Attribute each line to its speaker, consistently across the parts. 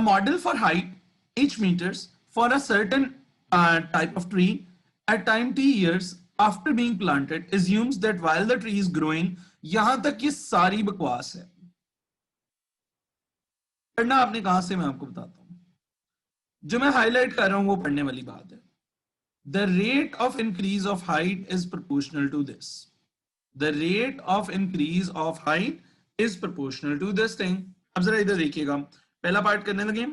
Speaker 1: model for height h meters for a certain type of tree at time t years after being planted assumes that while the tree is growing. यहां तक ये सारी बकवास है, पढ़ना आपने कहां से मैं आपको बताता हूं। जो मैं हाईलाइट कर रहा हूं वो पढ़ने वाली बात है। The rate of increase of height is proportional to this. The rate of increase of height is proportional to this thing. अब जरा इधर देखिएगा, पहला पार्ट करने लगे।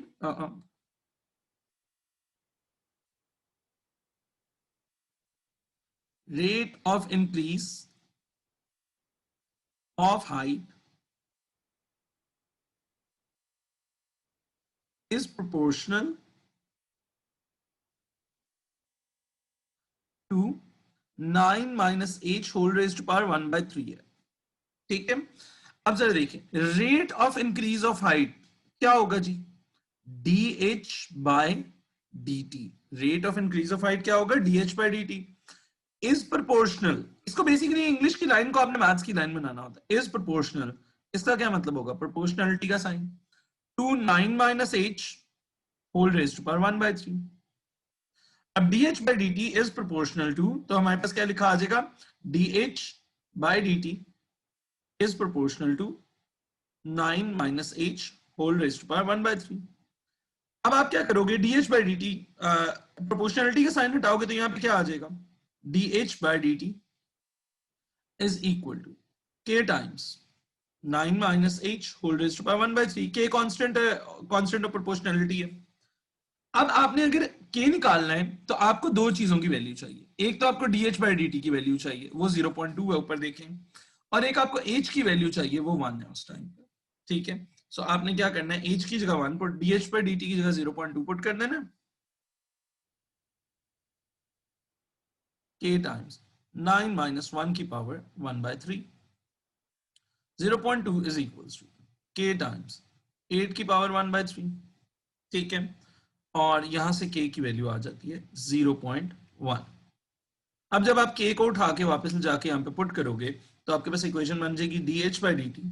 Speaker 1: Rate of increase of height is proportional to 9 minus h whole raised to power 1 by 3 है, ठीक है। अब जरा देखिए, rate of increase of height क्या होगा जी, dh by dt। Rate of increase of height क्या होगा, dh by dt is proportional. इसको बेसिकली इंग्लिश की लाइन को आपने मैथ्स की लाइन बनाना होता है। इज प्रोपोर्शनल, इसका क्या मतलब होगा, प्रोपोर्शनलिटी का sign, to 9 minus h whole raised to power 1 by 3। अब dh by dt is proportional to, तो हमारे पास क्या लिखा आ जाएगा, dh by dt is proportional to 9 minus h whole raised to power 1 by 3। अब आप क्या करोगे, dh by dt प्रोपोर्शनलिटी का साइन हटाओगे तो यहां पे क्या आ जाएगा, dh by dt is equal to k times 9 minus h whole raised to power 1 by 3। k constant है, कांस्टेंट ऑफ प्रोपोर्शनलिटी है। अब आपने अगर k निकालना है तो आपको दो चीजों की वैल्यू चाहिए। एक तो आपको dh by dt की वैल्यू चाहिए, वो 0.2 है ऊपर देखें, और एक आपको h की वैल्यू चाहिए, वो 1 है उस टाइम पे, ठीक है। सो आपने क्या करना है, h की जगह 1 पुट, dh by dt की जगह 0.2 पुट कर देना, k times 9 minus 1 की power 1 by 3। 0.2 is equals to k times 8 की पावर 1 by 3, ठीक है। और यहां से k की वैल्यू आ जाती है 0.1। अब जब आप k को उठा के वापस जाके यहां पे पुट करोगे तो आपके पास इक्वेशन बन जाएगी dh by dt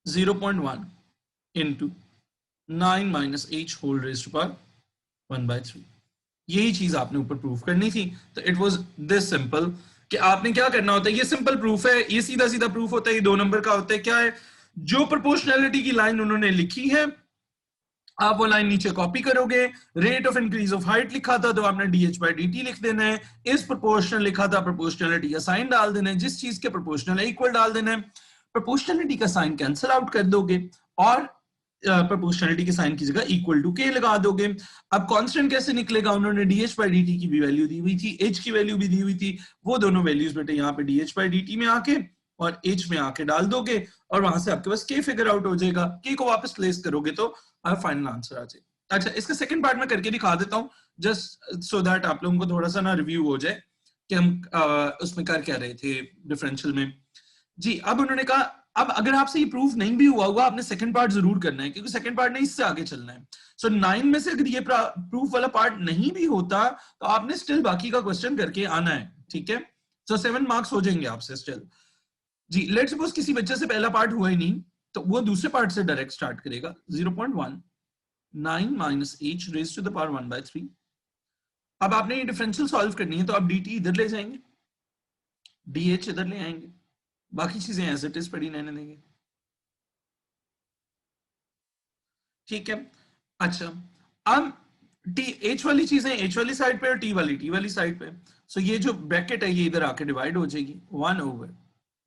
Speaker 1: 0.1 into 9 minus h whole raised to power 1 by 3। यही चीज आपने ऊपर प्रूफ करनी थी। तो इट वाज दिस सिंपल कि आपने क्या करना होता है, ये सिंपल प्रूफ है, ये सीधा सीधा प्रूफ होता है, ये 2 नंबर का होता है। क्या है, जो प्रोपोर्शनैलिटी की लाइन उन्होंने लिखी है आप वो लाइन नीचे कॉपी करोगे। Rate of increase of height लिखा था तो आपने dh by dt लिख देना है। इस प्रोपोर्शनल लिखा था, प्रोपोर्शनलिटी का साइन डाल देना है, जिस चीज के प्रोपोर्शनल है इक्वल डाल देना है। प्रोपोर्शनलिटी का साइन कैंसिल आउट कर दोगे और प्रोपोर्शनलिटी के साइन की जगह इक्वल टू के लगा दोगे। अब कांस्टेंट कैसे निकलेगा, उन्होंने dh by dt की भी वैल्यू दी हुई थी, h की वैल्यू भी दी हुई थी, वो दोनों वैल्यूज बेटे यहाँ पे dh by dt में आके और h में आके डाल दोगे और वहां से आपके पास k फिगर आउट हो जाएगा। k को वापस प्लेस करोगे तो फाइनल आंसर आ जाएगा। अच्छा, इसका सेकंड पार्ट मैं करके दिखा देता हूँ, जस्ट सो दैट आप लोगों को थोड़ा सा ना रिव्यू हो जाए कि हम उसमें कर क्या रहे थे डिफरेंशियल में जी। अब उन्होंने कहा, अब अगर आपसे ये प्रूफ नहीं भी हुआ होगा आपने सेकंड पार्ट जरूर करना है, क्योंकि सेकंड पार्ट ने इससे आगे चलना है। सो 9 में से अगर ये प्रूफ वाला पार्ट नहीं भी होता तो आपने स्टिल बाकी का क्वेश्चन करके आना है, ठीक है। सो 7 मार्क्स हो जाएंगे आपसे स्टिल जी। लेट्स सपोज किसी बच्चे से पहला पार्ट हुआ ही नहीं तो वो दूसरे पार्ट से डायरेक्ट स्टार्ट करेगा। 0.1 9 minus h raised to the power 1 by 3। अब आपने ये डिफरेंशियल सॉल्व करनी है तो आप dt इधर ले जाएंगे, dh इधर ले आएंगे, बाकी चीजें एज इट इज पड़ी रहने देंगे, ठीक है। अच्छा, अब h वाली चीजें h वाली साइड पे और t वाली साइड पे। सो ये जो ब्रैकेट है ये इधर आके डिवाइड हो जाएगी, 1 over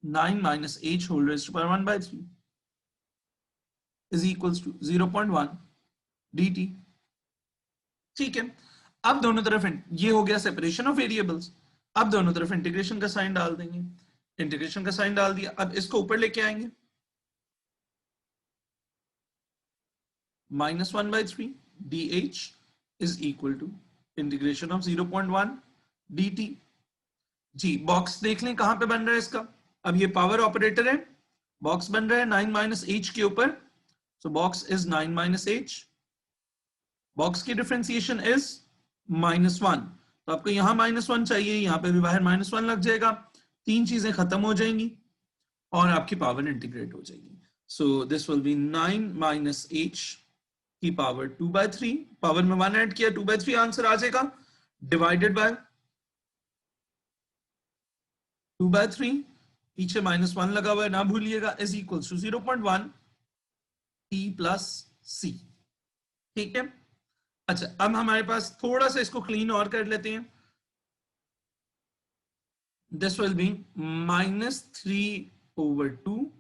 Speaker 1: 9 minus h whole raised to power 1 by 3 is equals to 0.1 dt, ठीक है। अब दोनों तरफ ये हो गया सेपरेशन ऑफ वेरिएबल्स। अब दोनों तरफ इंटीग्रेशन का साइन डाल देंगे, इंटीग्रेशन का साइन डाल दिया। अब इसको ऊपर लेके आएंगे, -1 by 3 dh is equal to integration of 0.1 dt जी। बॉक्स देख लें कहां पे बन रहा है इसका। अब ये पावर ऑपरेटर है, बॉक्स बन रहा है 9 minus h के ऊपर, सो box is 9 minus h। Box की डिफरेंशिएशन इज -1, तो आपको यहां -1 चाहिए, यहां पे भी बाहर -1 लग जाएगा, तीन चीजें खत्म हो जाएंगी और आपकी पावर इंटीग्रेट हो जाएगी। So this will be 9 minus h की पावर 2/3, पावर में 1 ऐड किया 2/3 आंसर आ जाएगा, डिवाइडेड बाय 2/3, पीछे -1 लगा हुआ है ना भूलिएगा, is equal to 0.1 t plus c। ठीक है, अच्छा अब हमारे पास थोड़ा सा इसको क्लीन और कर लेते हैं। This will be -3/2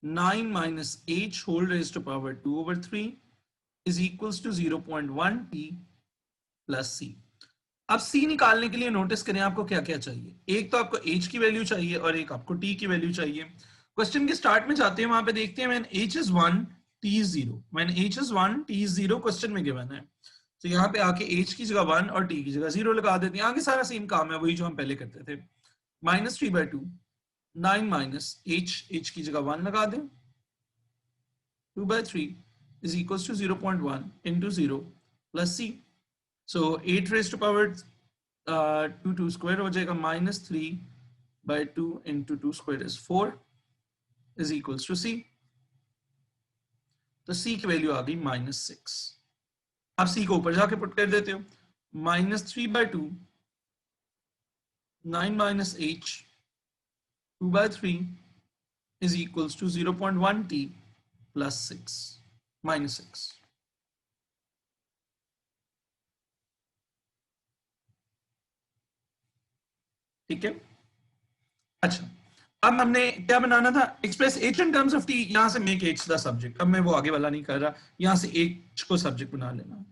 Speaker 1: 9 minus h whole raised to power 2/3 is equals to 0.1 t plus c। अब c निकालने के लिए नोटिस करें आपको क्या क्या चाहिए, एक तो आपको h की वैल्यू चाहिए और एक आपको t की वैल्यू चाहिए। क्वेश्चन के स्टार्ट में जाते हैं, वहां पे देखते हैं when h is 1 t is 0, when h is 1 t is 0 question में गिवन है, तो यहाँ पे आके h की जगह 1 और t की जगह 0 लगा देते हैं। आगे सारा सेम काम है, वही जो हम पहले करते थे। -3/2 9 minus h की जगह 1 लगा दें, 2/3 is equals to 0.1 into 0 plus c। So 8 raised to power 2 square हो जाएगा, -3/2 into 2 square is 4 is equals to c। तो c की वैल्यू आ गई -6। आप c को ऊपर जाके पुट कर देते हो, -3/2 9 minus h 2/3 is equals to 0.1 t plus 6 -6। ठीक है, अच्छा अब हमने क्या बनाना था, express h in terms of t, यहां से मेक h द सब्जेक्ट। अब मैं वो आगे वाला नहीं कर रहा, यहां से h को सब्जेक्ट बना लेना।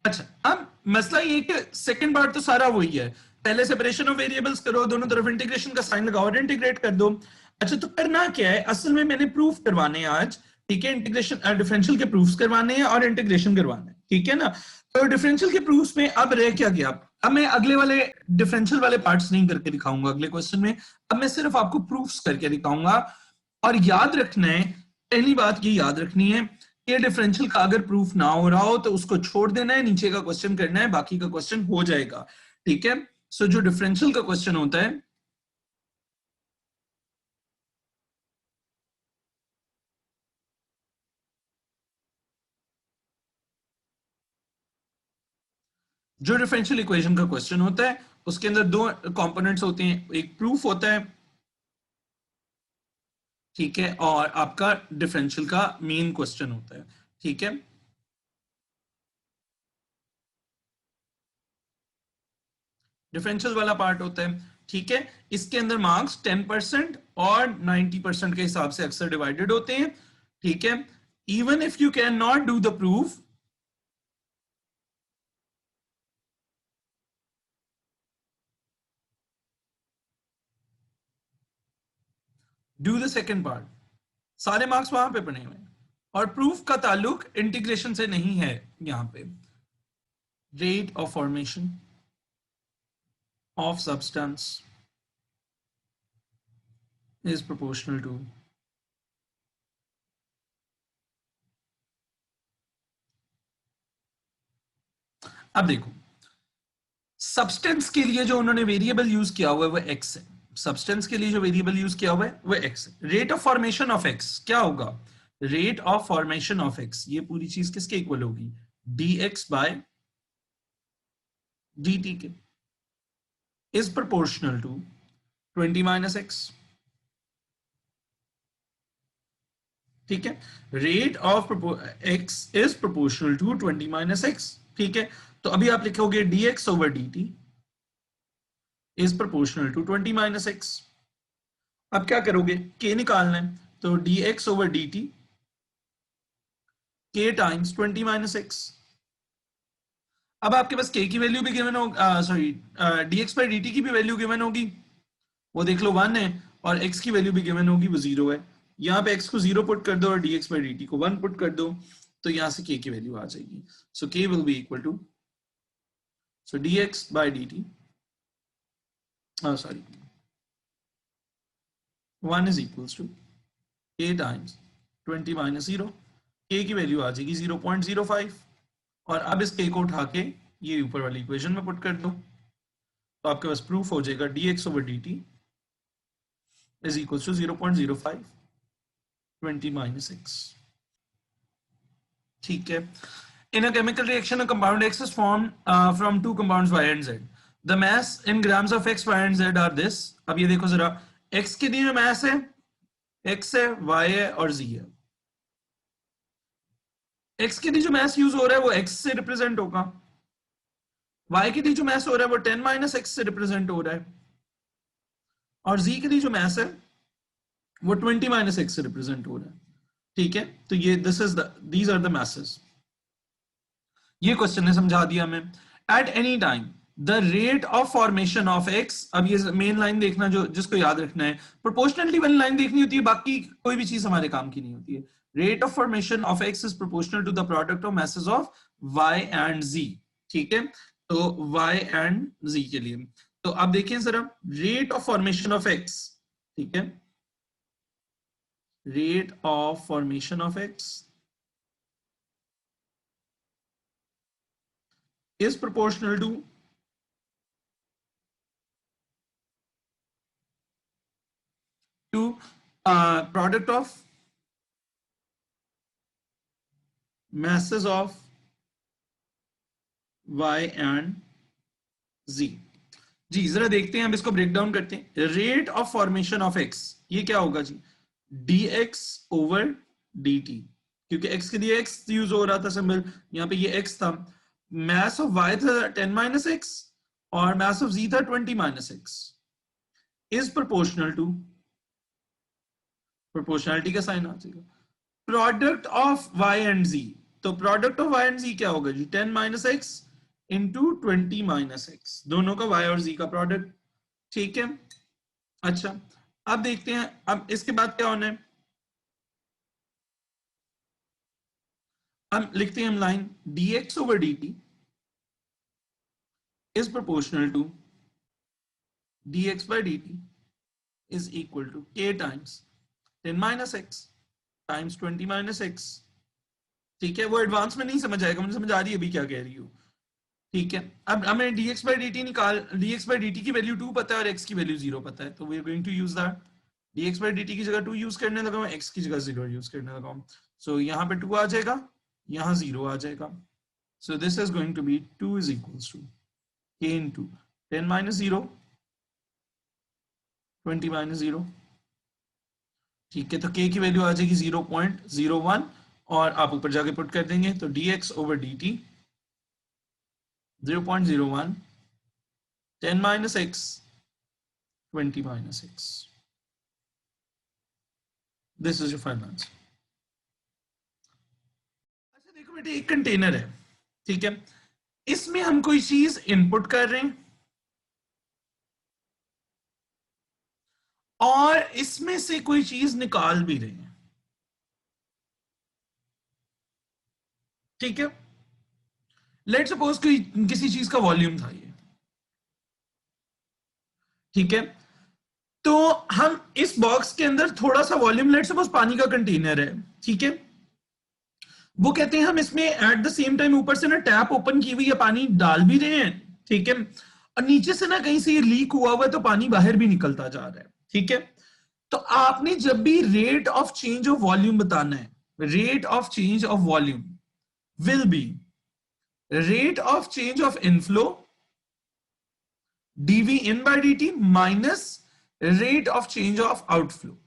Speaker 1: अच्छा अब मसला ये कि सेकंड पार्ट तो सारा वही है, पहले सेपरेशन ऑफ वेरिएबल्स करो, दोनों तरफ इंटीग्रेशन का साइन लगाओ और इंटीग्रेट कर दो। अच्छा तो करना क्या है, असल में मैंने प्रूफ करवाने हैं आज, ठीक है, इंटीग्रेशन डिफरेंशियल के प्रूफ्स करवाने हैं और इंटीग्रेशन करवाना है, ठीक है ना। तो डिफरेंशियल के प्रूफ्स में अब रह क्या गया, अब मैं अगले वाले डिफरेंशियल वाले पार्ट्स नहीं करके दिखाऊंगा अगले क्वेश्चन में, अब मैं सिर्फ आपको प्रूफ्स करके दिखाऊंगा। और याद रखना है, पहली बात ये याद रखनी है, ये डिफरेंशियल का अगर प्रूफ ना हो रहा हो तो उसको छोड़ देना है, नीचे का क्वेश्चन करना है, बाकी का क्वेश्चन हो जाएगा। ठीक है, सो जो डिफरेंशियल का क्वेश्चन होता है, जो डिफरेंशियल इक्वेशन का क्वेश्चन होता है उसके अंदर दो कंपोनेंट्स होते हैं, एक प्रूफ होता है, ठीक है, और आपका डिफरेंशियल का मेन क्वेश्चन होता है। ठीक है, डिफरेंशियल वाला पार्ट होता है, ठीक है, इसके अंदर मार्क्स 10% और 90% के हिसाब से अक्सर डिवाइडेड होते हैं। ठीक है, even if you can not do the proof, do the second part, सारे मार्क्स वहां पे बने हुए हैं। और प्रूफ का ताल्लुक इंटीग्रेशन से नहीं है, यहां पे rate of formation of substance is proportional to अब देखो, सब्सटेंस के लिए जो उन्होंने वेरिएबल यूज किया हुआ है वो एक्स है, सब्सटेंस के लिए जो वेरिएबल यूज किया हुआ है वो एक्स है। Rate of formation of x क्या होगा, rate of formation of x, ये पूरी चीज किसके इक्वल होगी, dx बाय dt के, is proportional to 20 minus x. ठीक है, rate of x is proportional to 20 minus x. ठीक है, तो अभी आप लिखोगे dx over dt is proportional to 20 minus x. अब क्या करोगे, k निकालना है, तो dx over dt k times 20 minus x. अब आपके पास k की वैल्यू भी गिवन होगी, सॉरी dx बाई dt की भी वैल्यू गिवन होगी, वो देख लो 1 है, और x की वैल्यू भी गिवन होगी, वो 0 है। यहाँ पे x को 0 पुट कर दो और dx बाई dt को 1 पुट कर दो, तो यहाँ से k की वैल्यू आ जाएगी। So k will be equal to, so dx by dt, sorry 1 is equals to k times 20 minus 0, k की वैल्यू आ जाएगी 0.05, और अब इस k को उठा के ये ऊपर वाली इक्वेशन में पुट कर दो। तो आपके पास प्रूफ हो जाएगा dx/dt is equals to 0.05 20 minus x. ठीक है. In a chemical reaction, a compound X is formed from two compounds Y and Z. The mass in grams of X, Y and Z are this. अब ये देखो जरा, X के लिए जो mass है, X है, Y है और Z है. X के लिए जो mass यूज हो रहा है वो X से रिप्रेजेंट होगा. Y के लिए जो mass हो रहा है वो 10 minus X से रिप्रेजेंट हो रहा है. और Z के लिए जो mass है वो 20 minus X से रिप्रेजेंट हो रहा है. ठीक है. तो ये these are the masses. ये क्वेश्चन ने समझा दिया हमें. At any time the rate of formation of x, अब ये मेन लाइन देखना जो जिसको याद रखना है, प्रोपोर्शनलिटी वाली लाइन देखनी होती है, बाकी कोई भी चीज हमारे काम की नहीं होती है. Rate of formation of x is proportional to the product of masses of Y and G. ठीक है. तो वाई एंड जी के लिए तो आप देखिए जरा, rate of formation of x. ठीक है. Rate of formation of x is proportional to product of masses of y and z. जी जरा देखते हैं, हम इसको ब्रेक डाउन करते हैं. Rate of formation of x, ये क्या होगा जी, dx/dt, क्योंकि x के लिए x यूज हो रहा था सिंबल, यहाँ पे ये x था. mass of y था 10 minus x और mass of z था 20 minus x is proportional to, proportionality का साइन आ जाएगा, product of y and z. तो product of y and z क्या होगा जी, 10 minus x into 20 minus x, दोनों का y और z का प्रोडक्ट. ठीक है. अच्छा अब देखते हैं, अब इसके बाद क्या होना है. हम लिखते हैं हम line, dx/dt is proportional to dx/dt is equal to k times 10 minus x times 20 minus x. ठीक है. वो एडवांस में नहीं समझ आएगा, मुझे समझ आ रही है अभी क्या कह रही हूँ. ठीक है. अब हमें dx/dt निकाल, dx/dt की वैल्यू 2 पता है और x की वैल्यू 0 पता है, तो we are going to use that. dx/dt की जगह 2 यूज करने लगा हूं, x की जगह 0 यूज करने लगा हूं. सो यहाँ पे 2 आ जाएगा, यहाँ 0 आ जाएगा. So this is going to be 2 is equals to k into 10 minus 0 20 minus 0. ठीक है. तो k की वैल्यू आ जाएगी 0.01 और आप ऊपर जाके पुट कर देंगे, तो dx/dt 0.01 10 minus x 20 minus x. This is your final answer. अच्छा देखो बेटे, एक कंटेनर है. ठीक है. इसमें हम कोई चीज इनपुट कर रहे हैं और इसमें से कोई चीज निकाल भी रहे हैं. ठीक है. लेट सपोज कोई किसी चीज का वॉल्यूम था ये. ठीक है. तो हम इस बॉक्स के अंदर थोड़ा सा वॉल्यूम, लेट सपोज पानी का कंटेनर है. ठीक है. वो कहते हैं हम इसमें एट द सेम टाइम ऊपर से ना टैप ओपन की हुई है, पानी डाल भी रहे हैं. ठीक है. और नीचे से ना कहीं से ये लीक हुआ हुआ है, तो पानी बाहर भी निकलता जा रहा है. ठीक है. तो आपने जब भी rate of change of volume बताना है, rate of change of volume will be rate of change of inflow dv in by dt minus rate of change of outflow.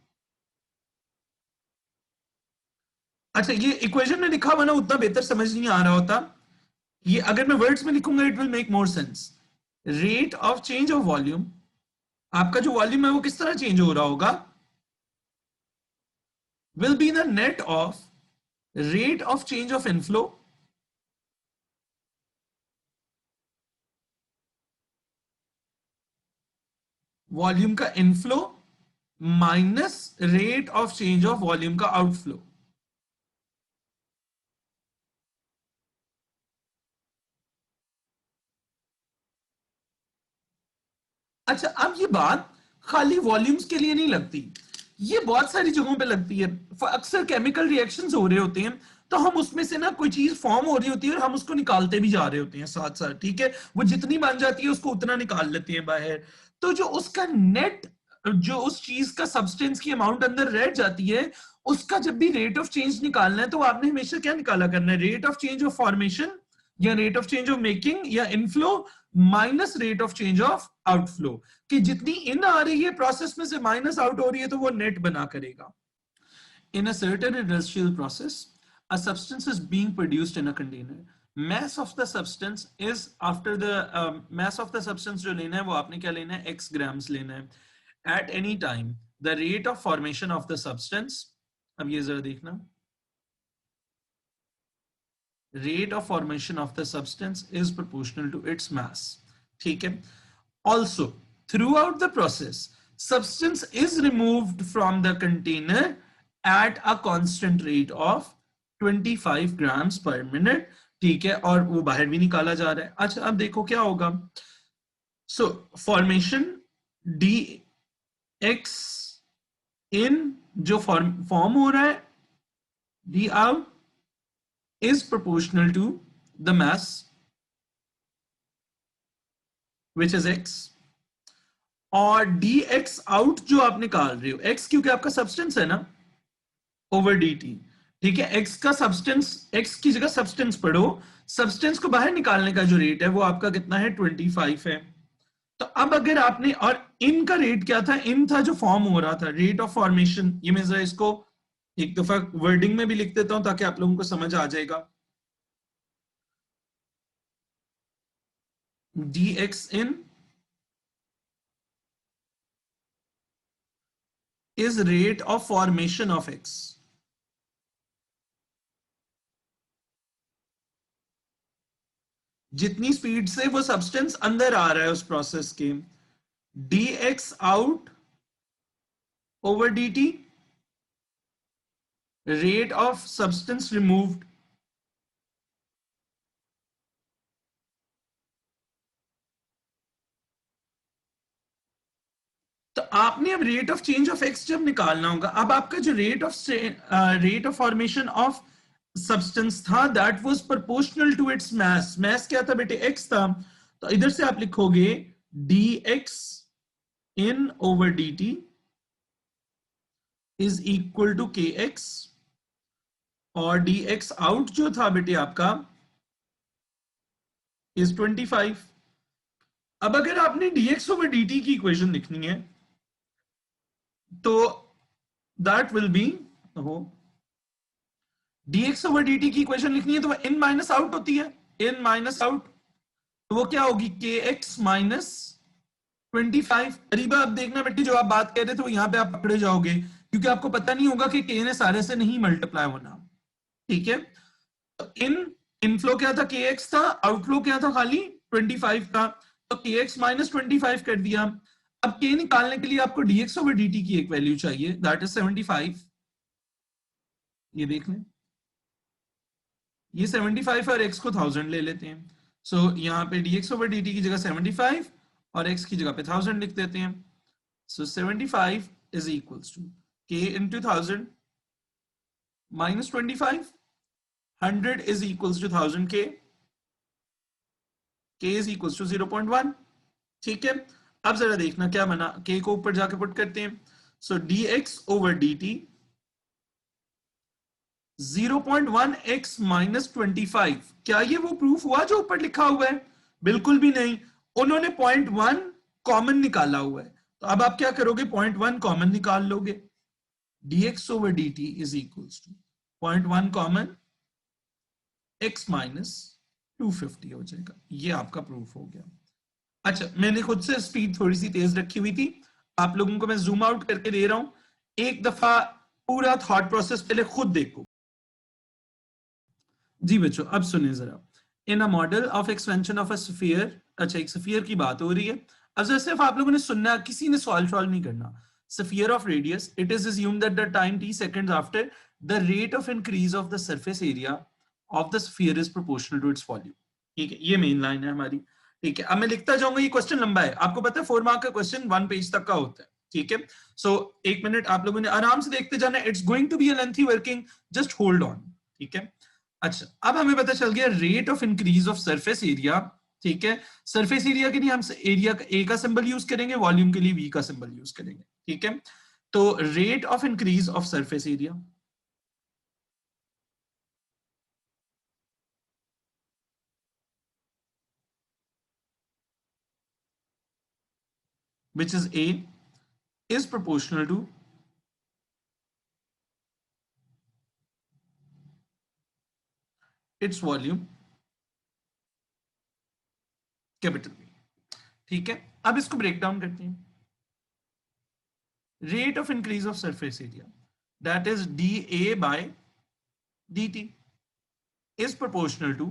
Speaker 1: अच्छा ये इक्वेशन में लिखा हुआ ना उतना बेहतर समझ नहीं आ रहा होता, ये अगर मैं वर्ड्स में लिखूंगा it will make more sense. Rate of change of volume, आपका जो वॉल्यूम है वो किस तरह चेंज हो रहा होगा, will be the net of rate of change of inflow volume का inflow minus rate of change of volume का आउटफ्लो. अच्छा अब ये बात खाली वॉल्यूम्स के लिए नहीं लगती, ये बहुत सारी जगहों पे लगती है। अक्सर केमिकल रिएक्शंस हो रहे होते हैं तो हम उसमें से ना कोई चीज फॉर्म हो रही होती है और हम उसको निकालते भी जा रहे होते हैं साथ साथ, ठीक है, वो जितनी बन जाती है उसको उतना निकाल लेते हैं बाहर। तो जो उसका नेट, जो उस चीज का सब्सटेंस की अमाउंट अंदर रह जाती है, उसका जब भी रेट ऑफ चेंज निकालना है तो आपने हमेशा क्या निकाला करना है, rate of change of formation या rate of change of making या inflow minus rate of change of outflow, कि जितनी इन आ रही है प्रोसेस में से माइनस आउट हो रही है तो वो नेट बना करेगा। In a certain industrial process, a substance is being produced in a container. Mass of the substance is after the mass of the substance जो लेना है वो आपने क्या लेना है, x grams लेना है. At any time, the rate of formation of the substance, अब ये जरा देखना, rate of formation of the substance is proportional to its mass. ठीक है. Also, throughout the process, substance is removed from the container at a constant rate of 25 grams per minute. ठीक है, और वो बाहर भी निकाला जा रहा है. अच्छा, अब देखो क्या होगा. So formation dx in जो फॉर्म हो रहा है d out is proportional to the mass, which is x, और dx out जो आप निकाल रहे हो, x क्योंकि आपका सब्सटेंस है ना, ओवर dt. ठीक है, x का सब्सटेंस, x की जगह सब्सटेंस पढ़ो, सब्सटेंस को बाहर निकालने का जो रेट है वो आपका कितना है, 25 है. तो अब अगर आपने, और इन का रेट क्या था, इन था जो फॉर्म हो रहा था, रेट ऑफ फॉर्मेशन. ये मैं जरा इसको एक दफा वर्डिंग में भी लिख देता हूं ताकि आप लोगों को समझ आ जाएगा. dx in is rate of formation of x. जितनी स्पीड से वो सब्सटेंस अंदर आ रहा है उस प्रोसेस के, dx out over dt, rate of substance removed. तो आपने अब rate of change of X जब निकालना होगा, अब आपका जो rate of formation of substance था that was proportional to its mass. Mass क्या था बेटे, एक्स था. तो इधर से आप लिखोगे dx in over dt is equal to kx, और dx out जो था बेटे आपका is 25. अब अगर आपने dx over dt की इक्वेशन लिखनी है तो that will be, dx over dt की इक्वेशन लिखनी है तो इन माइनस आउट होती है, इन माइनस आउट, तो वो क्या होगी, kx माइनस 25. अरीबा अब देखना बेटी, जो आप बात कह रहे थे वो यहाँ पे आप पकड़े जाओगे क्योंकि आपको पता नहीं होगा कि k ने सारे से नहीं मल्टीप्लाई होना. ठीक है, तो इनफ्लो क्या था, kx था, आउटफ्लो क्या था, खाली 25 था. तो kx माइनस 25 कर दिया. अब k निकालने के लिए आपको dx over dt की एक वैल्यू चाहिए, दैट इज 75. ये देख लें, ये 75 और x को 1000 ले लेते हैं. सो यहाँ पे dx over dt की जगह 75 और x की जगह पे 1000 लिख देते हैं. सो 75 is equals to k into 1000 minus 25. 100 is equals to 1000 k. k is equals to 0.1. ठीक है, अब जरा देखना क्या बना, k को ऊपर जाके पुट करते हैं. सो dx over dt 0.1x minus 25, क्या ये वो प्रूफ हुआ जो ऊपर लिखा हुआ है? बिल्कुल भी नहीं. उन्होंने 0.1 कॉमन निकाला हुआ है. तो अब आप क्या करोगे, 0.1 कॉमन निकाल लोगे. dx over dt is equals to 0.1 common x minus 250 हो जाएगा. ये आपका प्रूफ हो गया. अच्छा, मैंने खुद से स्पीड थोड़ी सी तेज रखी हुई थी, आप लोगों को मैं जूम आउट करके दे रहा हूं. एक दफा पूरा थॉट प्रोसेस पहले खुद देखो. जी बच्चों, अब सुनिए जरा. In a model of expansion of a sphere, अच्छा एक स्फीयर की बात हो रही है. अब जरा सिर्फ आप लोगों ने सुनना, किसी ने सॉल्व नहीं करना. Sphere of radius, it is assumed that the time t seconds after the rate of increase of the surface area of the sphere is proportional to its volume. ठीक है, ये मेन लाइन है हमारी. ठीक है, अब मैं लिखता जाऊंगा, ये क्वेश्चन लंबा है, आपको पता है 4 मार्क का क्वेश्चन 1 पेज तक का होता है. ठीक है। सो एक मिनट आप लोगों ने आराम से देखते जाना, it's going to be a lengthy working, just hold on. ठीक है, अच्छा अब हमें पता चल गया rate of increase of surface area. ठीक है, सरफेस एरिया के लिए हम एरिया का ए का सिंबल यूज करेंगे, वॉल्यूम के लिए वी का सिंबल यूज करेंगे। ठीक है, तो rate of increase of surface area which is A is proportional to its volume capital B। ठीक है, अब इसको ब्रेक डाउन करते हैं। Rate of increase of surface area that is dA by dt is proportional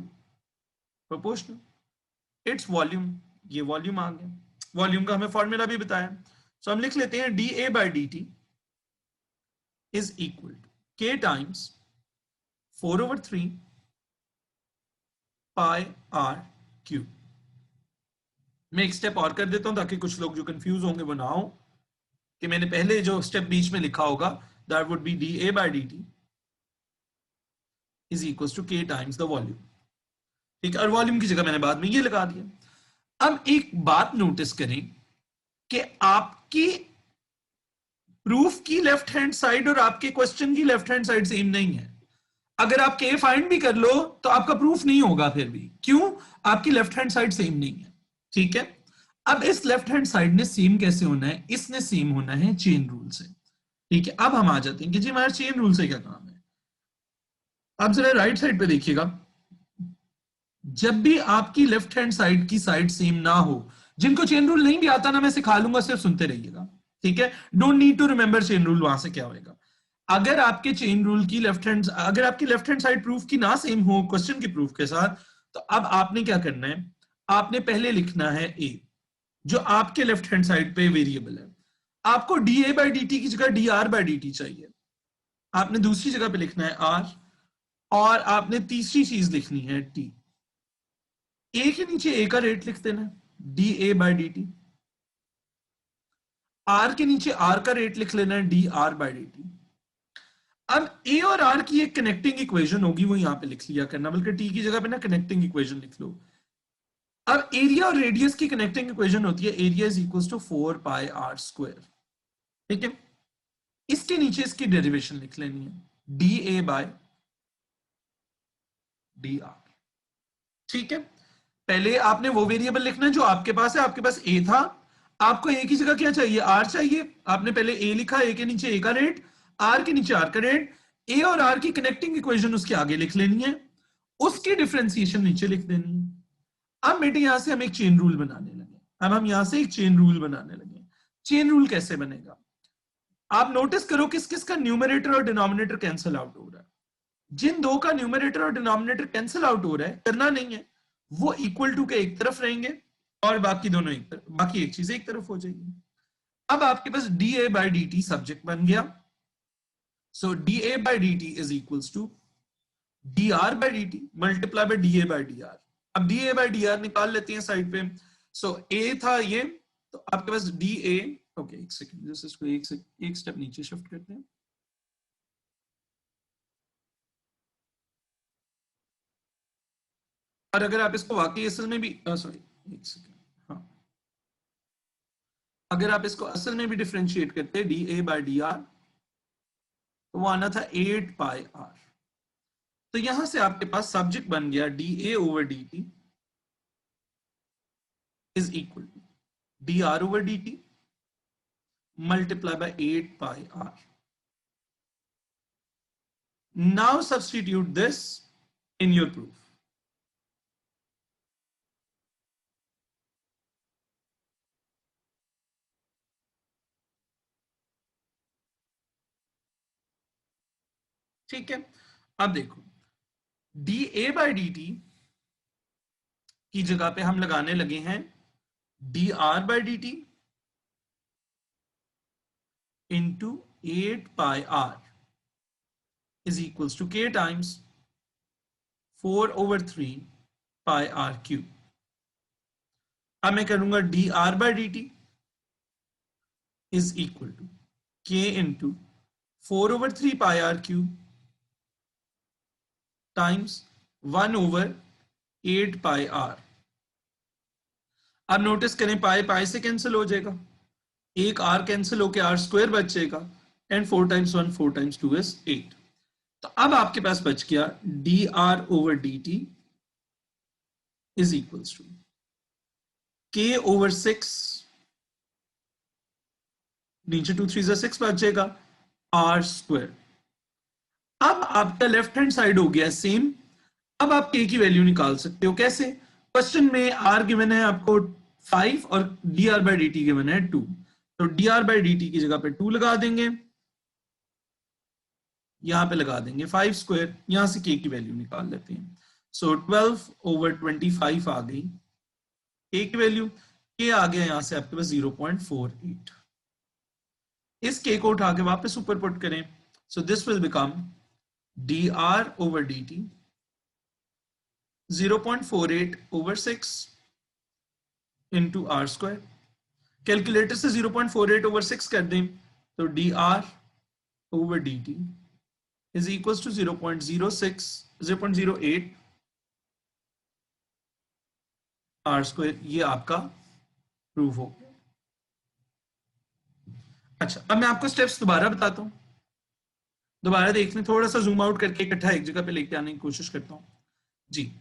Speaker 1: its volume, ये volume आ गया, volume का हमें फॉर्मूला भी बताया। सो हम लिख लेते हैं dA by dt is equal to k times 4/3 pi r cube। मैं एक स्टेप और कर देता हूं ताकि कुछ लोग जो कंफ्यूज होंगे वो ना हो कि मैंने पहले जो स्टेप बीच में लिखा होगा, that would be dA by dt is equals to k times the volume। ठीक है, और वॉल्यूम की जगह मैंने बाद में ये लगा दिया। अब एक बात नोटिस करें कि आपकी प्रूफ की लेफ्ट हैंड साइड और आपके क्वेश्चन की लेफ्ट हैंड साइड सेम नहीं है। अगर आप के फाइंड भी कर लो तो आपका प्रूफ नहीं होगा फिर भी, क्यों? आपकी लेफ्ट हैंड साइड सेम नहीं है। ठीक है, अब इस लेफ्ट हैंड साइड ने सेम कैसे होना है? इसने सेम होना है चेन रूल से। ठीक है, अब हम आ जाते हैं कि जी हमारे चेन रूल से क्या काम है। आप जरा राइट साइड पे देखिएगा, जब भी आपकी लेफ्ट हैंड साइड की साइड सेम ना हो, जिनको चेन रूल नहीं भी आता ना, मैं सिखा लूंगा, सिर्फ सुनते रहिएगा। ठीक है, don't need to remember chain rule, वहां से क्या होगा। अगर आपके चेन रूल की लेफ्ट हैंड, अगर आपकी लेफ्ट हैंड साइड प्रूफ की ना सेम हो क्वेश्चन के प्रूफ के साथ, तो अब आपने क्या करना है? आपने पहले लिखना है ए, जो आपके लेफ्ट हैंड साइड पे वेरिएबल है। आपको dA by dt की जगह dR by dt चाहिए। आपने दूसरी जगह पे लिखना है R, और आपने तीसरी चीज लिखनी है T। ए के नीचे ए का रेट लिख देना, dA by dt। आर के नीचे आर का रेट लिख लेना है, dR by dt। अब ए और आर की एक कनेक्टिंग इक्वेशन होगी, वो यहां पे लिख लिया करना, बल्कि टी की जगह पे ना कनेक्टिंग इक्वेशन लिख लो। अब एरिया और रेडियस की कनेक्टिंग इक्वेशन होती है area is equal to 4 pi r square. ठीक है, इसके नीचे इसकी डेरिवेशन लिख लेनी है, dA by dR। ठीक है, पहले आपने वो वेरिएबल लिखना है जो आपके पास है। आपके पास ए था, आपको ए की जगह क्या चाहिए? आर चाहिए। आपने पहले ए लिखा, ए के नीचे ए का रेट, आर के नीचे आर का रेट। ए और आर की कनेक्टिंग इक्वेशन उसके आगे लिख लेनी है, उसकी डिफरेंशिएशन नीचे लिख देनी है। अब बेटे यहां से हम एक चेन रूल बनाने लगे। अब हम यहां से एक चेन रूल बनाने लगे। चेन रूल कैसे बनेगा? आप नोटिस करो किस किस का न्यूमरेटर और डिनोमिनेटर कैंसिल आउट हो रहा है। जिन दो का न्यूमरेटर और डिनोमिनेटर कैंसिल आउट हो रहा है, करना नहीं है, वो इक्वल टू के एक तरफ रहेंगे और बाकी दोनों एक तरफ, बाकी एक चीज एक तरफ हो जाएगी। अब आपके पास dA by dt सब्जेक्ट बन गया। So dA by dt is equals to dR by dt multiply by dA by dR। अब dA by dR निकाल लेते हैं साइड पे। सो A था ये, तो आपके पास dA, ओके एक सेकंड, जस्ट इसको एक स्टेप नीचे शिफ्ट करते हैं। और अगर आप इसको वाकई असल में भी, सॉरी एक सेकंड, हाँ, अगर आप इसको असल में भी डिफरेंशिएट करते dA by dR, तो वो आना था 8 पाई R। तो यहां से आपके पास सब्जेक्ट बन गया dA over dt is equal to dR over dt multiply by 8 pi R। Now substitute this in your proof। ठीक है, अब देखो dA by dt की जगह पे हम लगाने लगे हैं dR by dt into 8 pi R is equals to k times 4/3 pi R cube। अब मैं करूंगा dR by dt is equal to k into 4/3 pi r cube times 1/8 pi r। अब नोटिस करें पाई पाई से कैंसिल हो जाएगा, एक r कैंसिल होकर r स्क्वायर बचेगा, एंड 4 times 1 4 times 2 is 8। तो अब आपके पास बच गया dr/dt is equals to k/6, नीचे 2 3 6 बचेगा, r स्क्वायर। अब आपका लेफ्ट हैंड साइड हो गया सेम। अब आप k की वैल्यू निकाल सकते हो, कैसे? क्वेश्चन में r गिवन है आपको 5 और dr/dt गिवन है 2, तो dr/dt की जगह पे 2 लगा देंगे, यहां पे लगा देंगे 5 स्क्वायर, यहां से k की वैल्यू निकाल लेते हैं। सो 12/25 आ गई k की वैल्यू, k आ गया यहां से आपके पास 0.48। इस k को उठा के वापस ऊपर पुट करें, so this will become dr/dt 0.48/6 into r square. Calculator से 0.48/6 कर दें तो dr/dt is equals to 0.08 r square. ये आपका प्रूफ हो गया। अच्छा, अब मैं आपको स्टेप्स दोबारा बताता हूं, दोबारा देख लें, थोड़ा सा जूम आउट करके इकट्ठा एक जगह पे लेके आने की कोशिश करता हूं जी।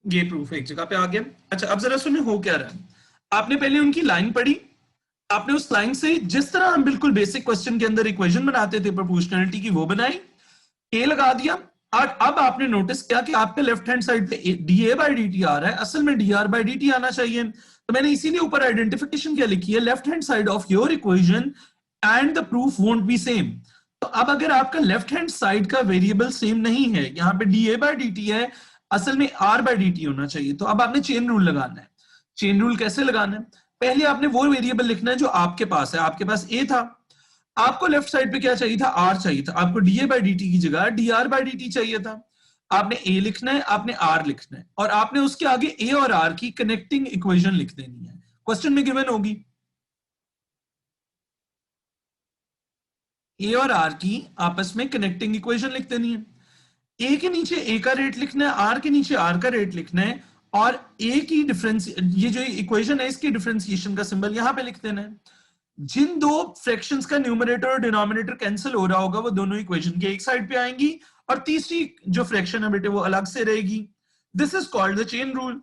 Speaker 1: ये प्रूफ एक जगह पे आ गया। अच्छा, अब जरा सुनिए हो क्या रहा है। आपने पहले उनकी लाइन पढ़ी, आपने उस लाइन से जिस तरह हम बिल्कुल बेसिक क्वेश्चन के अंदर इक्वेशन बनाते थे प्रोपोर्शनलिटी की, वो बनाई, के लगा दिया। और अब आपने नोटिस किया कि आपके लेफ्ट हैंड साइड पे dA/dt आ रहा है, असल में dr/dt आना चाहिए। तो मैंने इसीलिए ऊपर आइडेंटिफिकेशन क्या लिखी है, left hand side of your equation and the proof won't be same. तो अब अगर आपका लेफ्ट हैंड साइड का वेरिएबल सेम नहीं है, यहाँ पे dA/dt है, असल में r/dt होना चाहिए, तो अब आपने चेन रूल लगाना है। चेन रूल कैसे लगाना है? पहले आपने वो वेरिएबल लिखना है जो आपके पास है। आपके पास a था, आपको लेफ्ट साइड पे क्या चाहिए था, r चाहिए था, आपको dA/dt की जगह dr/dt चाहिए था। आपने a लिखना है, आपने r लिखना है, और आपने उसके आगे a और r की कनेक्टिंग इक्वेशन लिख देनी है, क्वेश्चन में गिवन होगी। a और r की आपस में कनेक्टिंग इक्वेशन लिख देनी है। a के नीचे a का रेट लिखना है, r के नीचे r का रेट लिखना है, और a की डिफरेंस, ये जो इक्वेशन है इसकी डिफरेंशिएशन का सिंबल यहां पे लिख देना है। जिन दो फ्रैक्शंस का न्यूमरेटर और डिनोमिनेटर कैंसिल हो रहा होगा वो दोनों इक्वेशन के एक साइड पे आएंगी, और तीसरी जो फ्रैक्शन है बेटे वो अलग से रहेगी। This is called the chain rule.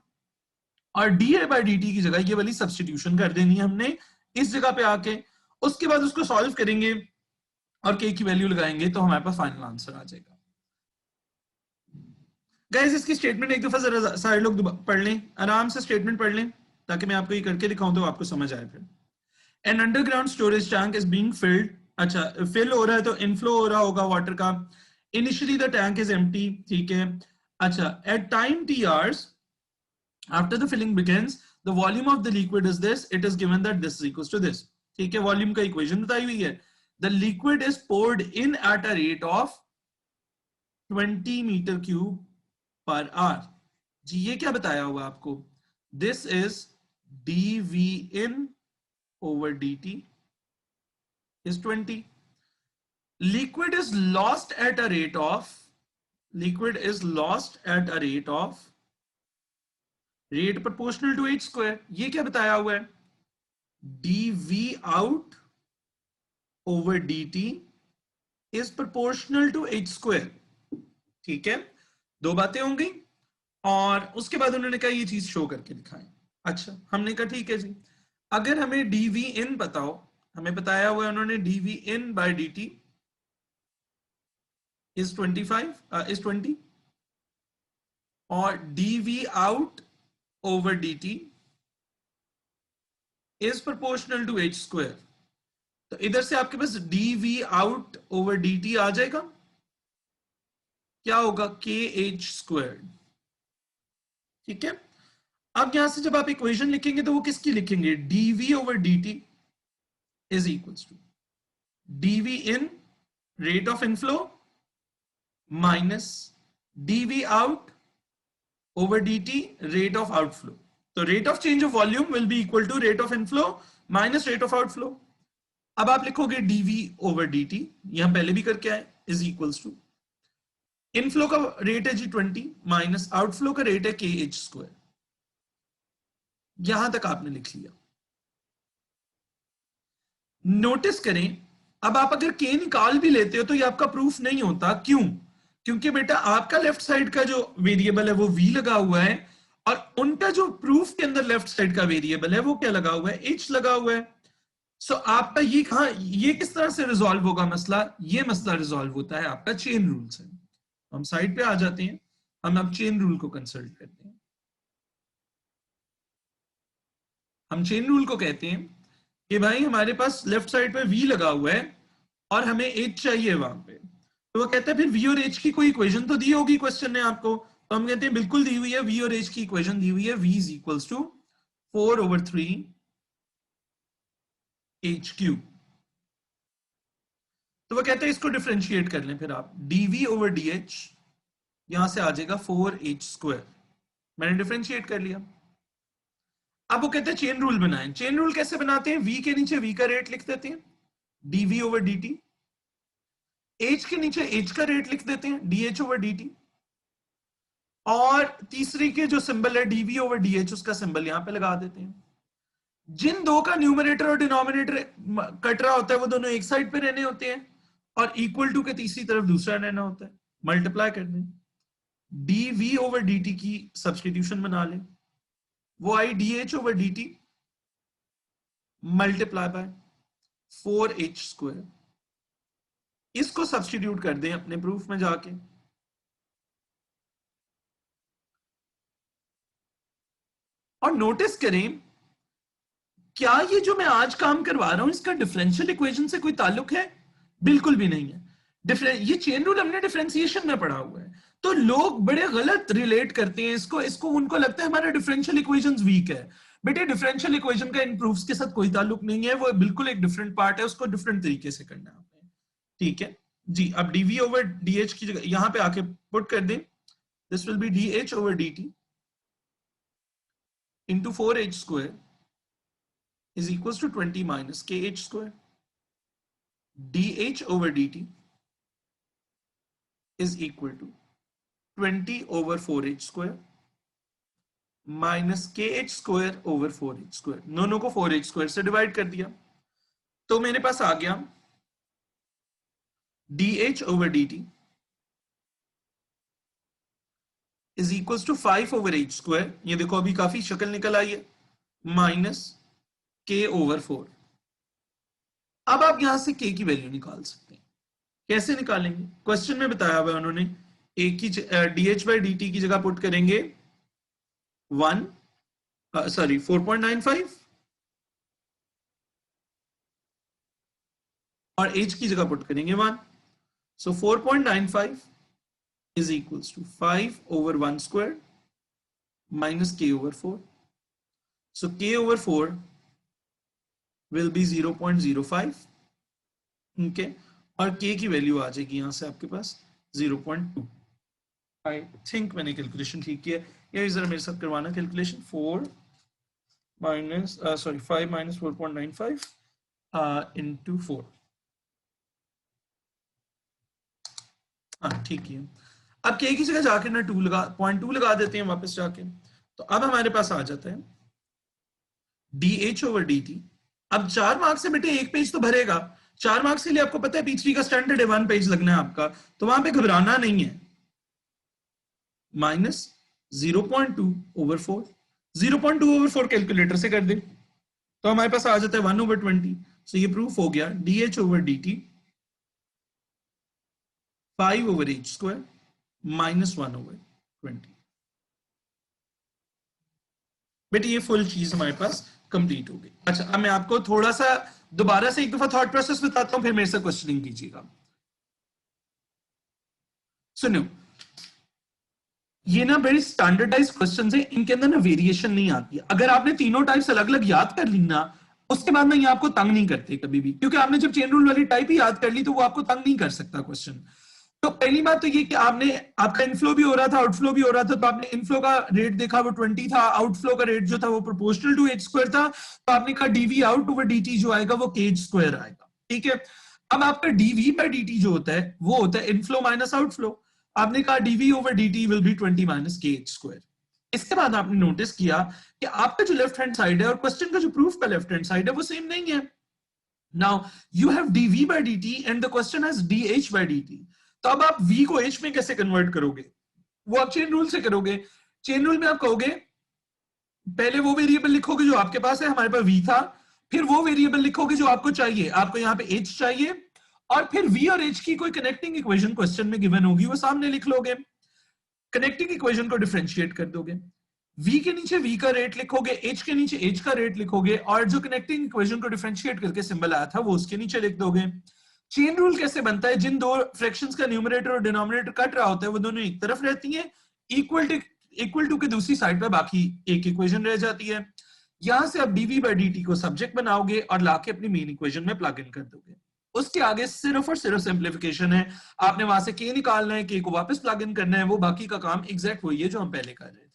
Speaker 1: और dA/dt की जगह ये वाली सब्स्टिट्यूशन कर देनी है हमने इस जगह पे आके। उसके बाद उसको सॉल्व करेंगे और k की वैल्यू लगाएंगे तो हमारे पास फाइनल आंसर आ जाएगा। गाइस, इसकी स्टेटमेंट एक दफा जरा सारे लोग पढ़ लें, आराम से स्टेटमेंट पढ़ लें, ताकि मैं आपको ये करके दिखाऊं तो आपको समझ आए। फिर An underground storage tank is being filled. अच्छा, फिल हो रहा है तो इनफ्लो हो रहा होगा वाटर का। Initially the tank is empty, ठीक है। अच्छा, at time t hours after the filling begins, the volume of the liquid is this. It is given that this is equals to this. ठीक है, volume का equation बताई हुई है। The liquid is poured in at a rate of 20 meter cube per hour. जी, ये क्या बताया हुआ आपको? This is dV in over dt is 20. Liquid is lost at a rate of rate proportional to h square. ये क्या बताया हुआ है? dv out over dt is proportional to h square. ठीक है, दो बातें होंगी, और उसके बाद उन्होंने कहा ये चीज शो करके दिखाएं। अच्छा, हमने कहा ठीक है जी, अगर हमें dv in पता हो, हमें बताया हुआ है उन्होंने dv in by dt is 20 और dv out over dt is proportional to h square। तो इधर से आपके पास dv out over dt आ जाएगा, क्या होगा, kh squared। ठीक है, अब यहां से जब आप इक्वेशन लिखेंगे तो वो किसकी लिखेंगे, dv over dt is equals to dv in rate of inflow minus dv out over dt rate of outflow। तो rate of change of volume will be equal to rate of inflow minus rate of outflow. अब आप लिखोगे dv over dt, यहां पहले भी करके आए, is equals to inflow का रेट है जी 20 माइनस आउटफ्लो का रेट है kh²। यहां तक आपने लिख लिया। नोटिस करें, अब आप अगर k निकाल भी लेते हो तो ये आपका प्रूफ नहीं होता। क्यों? क्योंकि बेटा आपका लेफ्ट साइड का जो वेरिएबल है वो v लगा हुआ है, और उनका जो प्रूफ के अंदर लेफ्ट साइड का वेरिएबल है वो क्या लगा हुआ है? h लगा हुआ है। सो आपका ये कहां, ये किस तरह से रिजॉल्व होगा मसला? ये मसला रिजॉल्व होता है आपका चेन रूल से। हम साइड पे आ जाते हैं, हम अब चेन रूल को कंसल्ट करते हैं। हम चेन रूल को कहते हैं कि भाई हमारे पास लेफ्ट साइड पे v लगा हुआ है और हमें h चाहिए वहां पे, तो वो कहता है फिर v और h की कोई इक्वेशन तो दी होगी क्वेश्चन ने आपको, तो हम कहते हैं बिल्कुल दी हुई है, v और h की इक्वेशन दी हुई है, v is equals to 4/3 h³। तो वो कहते हैं इसको डिफरेंशिएट कर लें, फिर आप dv ओवर dh, यहां से आ जाएगा 4h²। मैंने डिफरेंशिएट कर लिया। अब वो कहते हैं चेन रूल बनाएं। चेन रूल कैसे बनाते हैं? v के नीचे v का रेट लिख देते हैं, dv ओवर dt, h के नीचे h का रेट लिख देते हैं, dh ओवर dt, और तीसरी के जो सिंबल है dv ओवर dh, उसका सिंबल यहां पे लगा देते हैं। जिन दो का न्यूमरेटर और डिनोमिनेटर कट रहा होता है वो दोनों एक साइड पे रहने होते हैं, और इक्वल टू के तीसरी तरफ दूसरा रहना होता है, मल्टीप्लाई कर दें। dv ओवर dt की सब्स्टिट्यूशन बना लें, वो आई dh over dt multiply bye 4h²। इसको सब्स्टिट्यूट कर दें अपने प्रूफ में जाके, और नोटिस करें क्या ये जो मैं आज काम करवा रहा हूं इसका डिफरेंशियल इक्वेशन से कोई ताल्लुक है? बिल्कुल भी नहीं है। ये चेन रूल हमने डिफरेंशिएशन में पढ़ा हुआ है, तो लोग बड़े गलत रिलेट करते हैं इसको उनको लगता है हमारा डिफरेंशियल इक्वेशंस वीक है। बेटे डिफरेंशियल इक्वेशन का इन प्रूफ्स के साथ कोई ताल्लुक नहीं है, वो बिल्कुल एक डिफरेंट पार्ट है, उसको डिफरेंट तरीके से करना है आपने। ठीक है जी। अब dv ओवर dh की जगह यहां पे आके पुट कर दें, this will be dh over dt into 4h² is equals to 20 minus kh²। dh over dt is equal to 20 over 4h² minus kh² over 4h²। दोनों को 4h² से डिवाइड कर दिया, तो मेरे पास आ गया dh over dt is equals to 5 over h²। ये देखो अभी काफी शक्ल निकल आई है, माइनस k over 4। अब आप यहां से k की वैल्यू निकाल सकते हैं। कैसे निकालेंगे? क्वेश्चन में बताया हुआ उन्होंने, a की dh by dt की जगह पुट करेंगे 4.95 और h की जगह पुट करेंगे 1। सो 4.95 is equals to 5 over 1 square minus k over 4। so k over 4 will be 0.05। okay? और k की वैल्यू आ जाएगी यहां से आपके पास 0.2। आई थिंक मैंने कैलकुलेशन ठीक किया, ये जरा मेरे साथ करवाना कैलकुलेशन। 5 minus 4.95 into 4। हाँ ठीक है। अब k की जगह जाके ना 0.2 लगा देते हैं वापस जाके, तो अब हमारे पास आ जाता है dh ओवर dt। अब 4 मार्क्स से बेटे एक पेज तो भरेगा, 4 मार्क्स के लिए आपको पता है P3 का स्टैंडर्ड है 1 पेज लगना है आपका, तो वहां पे घबराना नहीं है। माइनस 0.2 ओवर 4, 0.2 ओवर 4 कैलकुलेटर से कर दे तो हमारे पास आ जाता है 1 ओवर 20। सो ये प्रूफ हो गया dh over dt 5 over h² minus 1 over 20। बेटे ये फुल चीज हमारे पास कंप्लीट हो गई। अच्छा अब मैं आपको थोड़ा सा दोबारा से एक दफा थॉट प्रोसेस बताता हूं, फिर मेरे से क्वेश्चनिंग कीजिएगा। सुनो, ये ना बड़ी स्टैंडर्डाइज क्वेश्चन है, इनके अंदर ना वेरिएशन नहीं आती है। अगर आपने तीनों टाइप्स अलग अलग याद कर ली ना, उसके बाद में ये आपको तंग नहीं करते कभी भी, क्योंकि आपने जब चेन रूल वाली टाइप ही याद कर ली तो वो आपको तंग नहीं कर सकता क्वेश्चन। तो पहली बात तो ये कि आपने आपका इनफ्लो भी हो रहा था आउटफ्लो भी हो रहा था, तो आपने इनफ्लो का रेट देखा वो 20 था, आउटफ्लो का रेट जो था वो प्रोपोर्शनल टू एच स्क्वायर था, तो आपने कहा डीवी आउट ओवर डीटी जो आएगा वो के एच स्क्वायर आएगा, ठीक है। अब आपका डीवी बाय डीटी जो होता है वो होता है इनफ्लो माइनस आउटफ्लो, आपने कहा dv over dt will be 20 minus k h square. इसके बाद आपने नोटिस किया कि आपका जो लेफ्ट हैंड साइड है और क्वेश्चन का जो प्रूफ का लेफ्ट हैंड साइड है वो सेम नहीं है। Now you have dv by dt and the question has dh by dt, तो अब आप v को h में कैसे कन्वर्ट करोगे? वो आप चेन रूल से करोगे। चेन रूल में आप कहोगे पहले वो वेरिएबल लिखोगे जो आपके पास है, हमारे पास v था, फिर वो वेरिएबल लिखोगे जो आपको चाहिए, आपको यहाँ पे h चाहिए, और फिर v और h की कोई कनेक्टिंग इक्वेशन क्वेश्चन में गिवन होगी वो सामने लिख लोगे, कनेक्टिंग इक्वेशन को डिफरेंशिएट कर दोगे, v के नीचे v का रेट लिखोगे, h के नीचे h का रेट लिखोगे, और जो कनेक्टिंग इक्वेशन को डिफरेंशिएट करके सिंबल आया था वो उसके नीचे लिख दोगे। चेन रूल कैसे बनता है? जिन दो फ्रैक्शंस का न्यूमरेटर और डिनोमिनेटर कट रहा होता है वो दोनों एक तरफ रहती हैं, इक्वल टू के दूसरी साइड पे बाकी एक इक्वेशन रह जाती है। यहां से आप dv by dt को सब्जेक्ट बनाओगे और लाके अपनी मेन इक्वेशन में प्लग इन कर दोगे। उसके आगे सिर्फ और सिर्फ सिंप्लीफिकेशन है, आपने वहां से k निकालना है, k को वापस प्लग इन करना है, वो बाकी का काम एग्जैक्ट वही है जो हम पहले कर रहे थे।